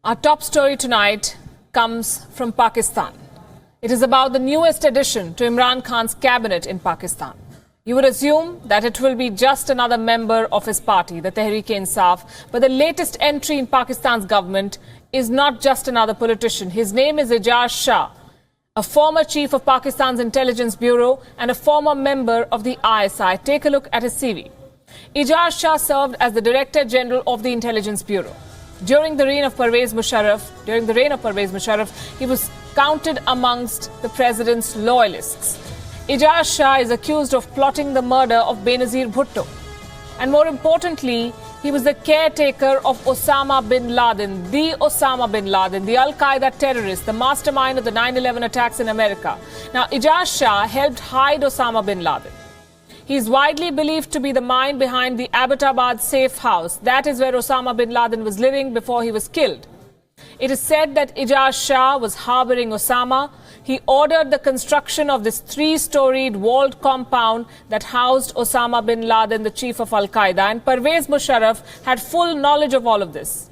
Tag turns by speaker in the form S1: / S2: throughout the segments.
S1: Our top story tonight comes from Pakistan. It is about the newest addition to Imran Khan's cabinet in Pakistan. You would assume that it will be just another member of his party, the Tehreek-e-Insaf, but the latest entry in Pakistan's government is not just another politician. His name is Ijaz Shah, a former chief of Pakistan's Intelligence Bureau and a former member of the ISI. Take a look at his CV. Ijaz Shah served as the Director General of the Intelligence Bureau. During the reign of Pervez Musharraf, he was counted amongst the president's loyalists. Ijaz Shah is accused of plotting the murder of Benazir Bhutto. And more importantly, he was the caretaker of Osama bin Laden, the Al-Qaeda terrorist, the mastermind of the 9/11 attacks in America. Now, Ijaz Shah helped hide Osama bin Laden. He is widely believed to be the mind behind the Abbottabad safe house. That is where Osama bin Laden was living before he was killed. It is said that Ijaz Shah was harboring Osama. He ordered the construction of this 3-storied walled compound that housed Osama bin Laden, the chief of Al-Qaeda, and Pervez Musharraf had full knowledge of all of this.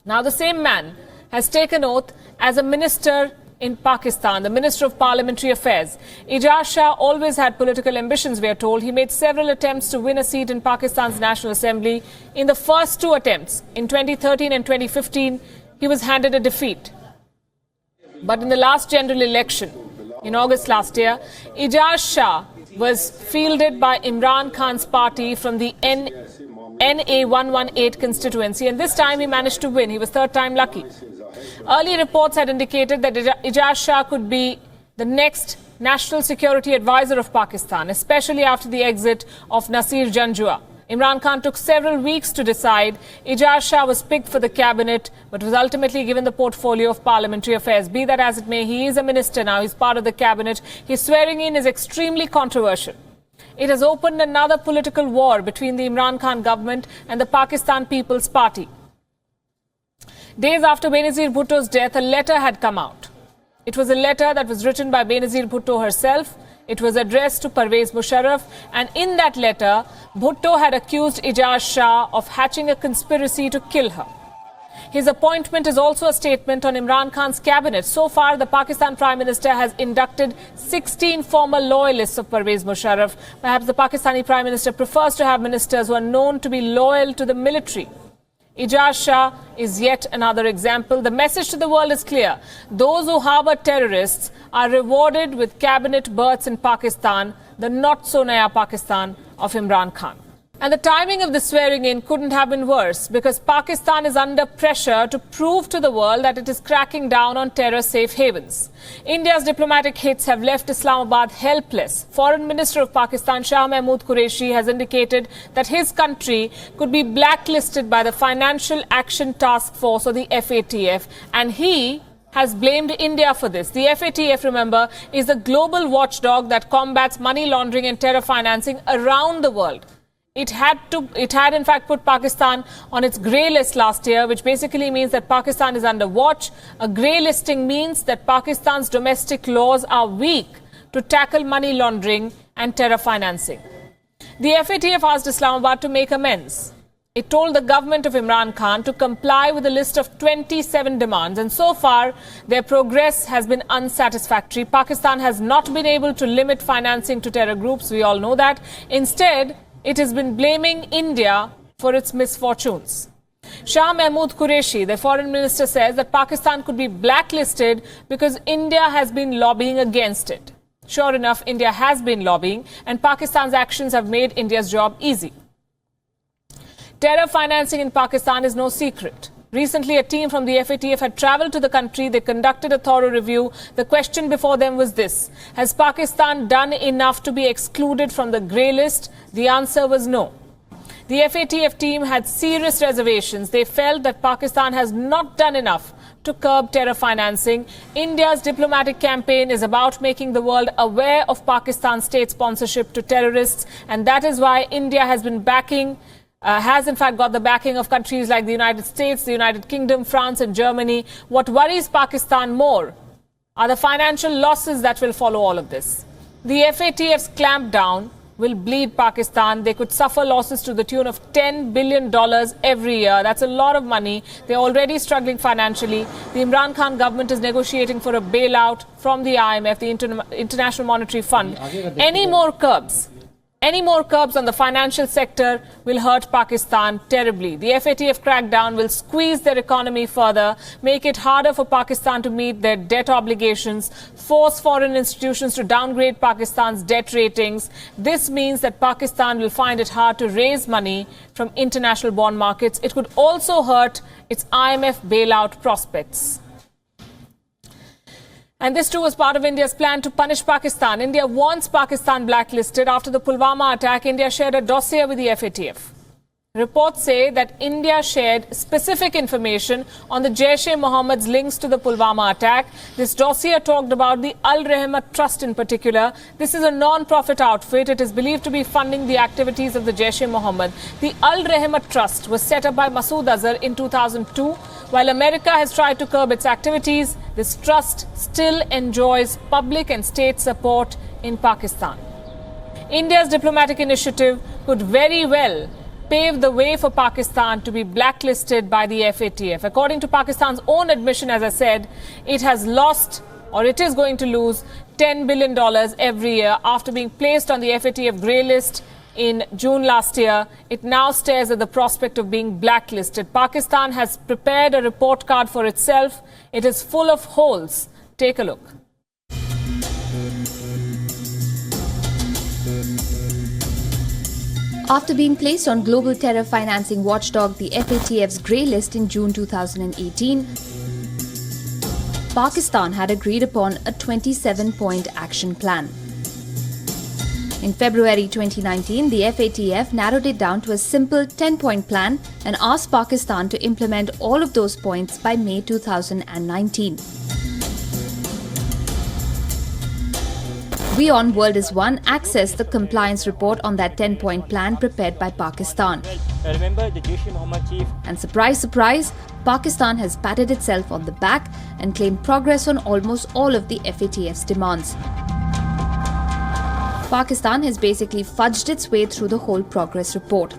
S1: Now, the same man has taken oath as a minister in Pakistan, the Minister of Parliamentary Affairs. Ijaz Shah always had political ambitions, we are told. He made several attempts to win a seat in Pakistan's National Assembly. In the first 2 attempts, in 2013 and 2015, he was handed a defeat. But in the last general election, in August last year, Ijaz Shah was fielded by Imran Khan's party from the NA 118 constituency, and this time he managed to win. He was third time lucky. Early reports had indicated that Ijaz Shah could be the next national security advisor of Pakistan, especially after the exit of Nasir Janjua. Imran Khan took several weeks to decide. Ijaz Shah was picked for the cabinet, but was ultimately given the portfolio of parliamentary affairs. Be that as it may, he is a minister now. He's part of the cabinet. His swearing in is extremely controversial. It has opened another political war between the Imran Khan government and the Pakistan People's Party. Days after Benazir Bhutto's death, a letter had come out. It was a letter that was written by Benazir Bhutto herself. It was addressed to Pervez Musharraf, and in that letter, Bhutto had accused Ijaz Shah of hatching a conspiracy to kill her. His appointment is also a statement on Imran Khan's cabinet. So far, the Pakistan Prime Minister has inducted 16 former loyalists of Pervez Musharraf. Perhaps the Pakistani Prime Minister prefers to have ministers who are known to be loyal to the military. Ijaz Shah is yet another example. The message to the world is clear. Those who harbor terrorists are rewarded with cabinet berths in Pakistan, the not-so-naya Pakistan of Imran Khan. And the timing of the swearing-in couldn't have been worse, because Pakistan is under pressure to prove to the world that it is cracking down on terror safe havens. India's diplomatic hits have left Islamabad helpless. Foreign Minister of Pakistan, Shah Mahmood Qureshi, has indicated that his country could be blacklisted by the Financial Action Task Force, or the FATF, and he has blamed India for this. The FATF, remember, is the global watchdog that combats money laundering and terror financing around the world. It had in fact put Pakistan on its grey list last year, which basically means that Pakistan is under watch. A grey listing means that Pakistan's domestic laws are weak to tackle money laundering and terror financing. The FATF asked Islamabad to make amends. It told the government of Imran Khan to comply with a list of 27 demands, and so far their progress has been unsatisfactory. Pakistan has not been able to limit financing to terror groups. We all know that. Instead, it has been blaming India for its misfortunes. Shah Mahmood Qureshi, the foreign minister, says that Pakistan could be blacklisted because India has been lobbying against it. Sure enough, India has been lobbying, and Pakistan's actions have made India's job easy. Terror financing in Pakistan is no secret. Recently, a team from the FATF had travelled to the country. They conducted a thorough review. The question before them was this: has Pakistan done enough to be excluded from the grey list? The answer was no. The FATF team had serious reservations. They felt that Pakistan has not done enough to curb terror financing. India's diplomatic campaign is about making the world aware of Pakistan's state sponsorship to terrorists, and that is why India has been has in fact got the backing of countries like the United States, the United Kingdom, France and Germany. What worries Pakistan more are the financial losses that will follow all of this. The FATF's clampdown will bleed Pakistan. They could suffer losses to the tune of $10 billion every year. That's a lot of money. They're already struggling financially. The Imran Khan government is negotiating for a bailout from the IMF, the International Monetary Fund. Any more curbs on the financial sector will hurt Pakistan terribly. The FATF crackdown will squeeze their economy further, make it harder for Pakistan to meet their debt obligations, force foreign institutions to downgrade Pakistan's debt ratings. This means that Pakistan will find it hard to raise money from international bond markets. It could also hurt its IMF bailout prospects. And this too was part of India's plan to punish Pakistan. India wants Pakistan blacklisted. After the Pulwama attack, India shared a dossier with the FATF. Reports say that India shared specific information on the Jaish-e-Mohammed's links to the Pulwama attack. This dossier talked about the Al-Rahmat Trust in particular. This is a non-profit outfit. It is believed to be funding the activities of the Jaish-e-Mohammed. The Al-Rahmat Trust was set up by Masood Azhar in 2002. While America has tried to curb its activities, this trust still enjoys public and state support in Pakistan. India's diplomatic initiative could very well pave the way for Pakistan to be blacklisted by the FATF. According to Pakistan's own admission, as I said, it has lost, or it is going to lose, $10 billion every year after being placed on the FATF grey list in June last year. It now stares at the prospect of being blacklisted. Pakistan has prepared a report card for itself. It is full of holes. Take a look.
S2: After being placed on global terror financing watchdog, the FATF's grey list in June 2018, Pakistan had agreed upon a 27-point action plan. In February 2019, the FATF narrowed it down to a simple 10-point plan and asked Pakistan to implement all of those points by May 2019. WION World is One accessed the compliance report on that 10-point plan prepared by Pakistan.
S3: Remember the Jaish-e-Mohammed chief?
S2: And surprise, surprise, Pakistan has patted itself on the back and claimed progress on almost all of the FATF's demands. Pakistan has basically fudged its way through the whole progress report.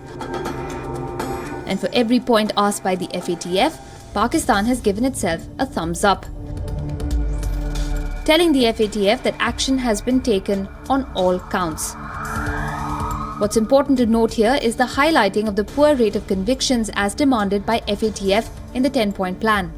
S2: And for every point asked by the FATF, Pakistan has given itself a thumbs up, telling the FATF that action has been taken on all counts. What's important to note here is the highlighting of the poor rate of convictions as demanded by FATF in the 10-point plan,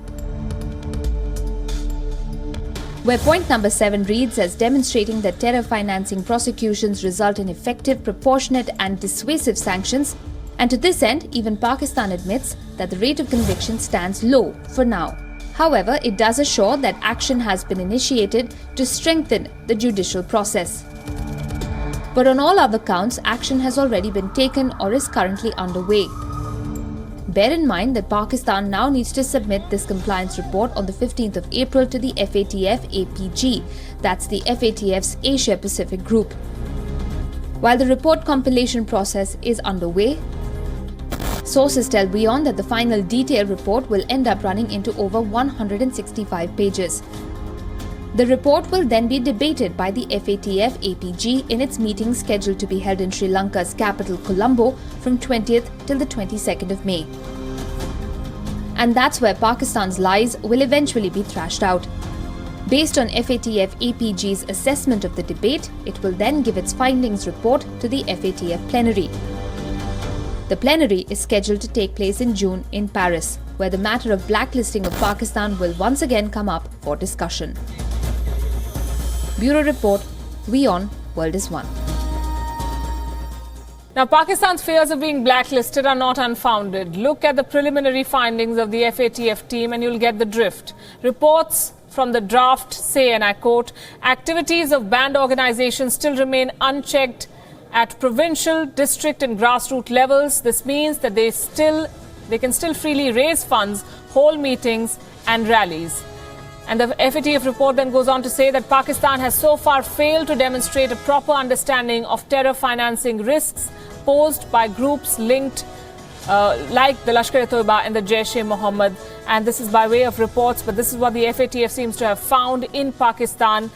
S2: where point number 7 reads as demonstrating that terror financing prosecutions result in effective, proportionate and dissuasive sanctions, and to this end, even Pakistan admits that the rate of conviction stands low for now. However, it does assure that action has been initiated to strengthen the judicial process. But on all other counts, action has already been taken or is currently underway. Bear in mind that Pakistan now needs to submit this compliance report on the 15th of April to the FATF APG, that's the FATF's Asia Pacific Group. While the report compilation process is underway, sources tell WION that the final detailed report will end up running into over 165 pages. The report will then be debated by the FATF APG in its meeting scheduled to be held in Sri Lanka's capital Colombo from 20th till the 22nd of May. And that's where Pakistan's lies will eventually be thrashed out. Based on FATF APG's assessment of the debate, it will then give its findings report to the FATF plenary. The plenary is scheduled to take place in June in Paris, where the matter of blacklisting of Pakistan will once again come up for discussion. Bureau Report, WION World is One.
S1: Now, Pakistan's fears of being blacklisted are not unfounded. Look at the preliminary findings of the FATF team and you'll get the drift. Reports from the draft say, and I quote, activities of banned organizations still remain unchecked at provincial, district and grassroots levels. This means that they can still freely raise funds, hold meetings and rallies. And the FATF report then goes on to say that Pakistan has so far failed to demonstrate a proper understanding of terror financing risks posed by groups linked like the Lashkar-e-Toiba and the Jaish-e-Mohammed. And this is by way of reports, but this is what the FATF seems to have found in Pakistan.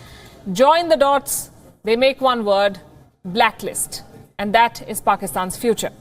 S1: Join the dots, they make one word: blacklist. and that is Pakistan's future.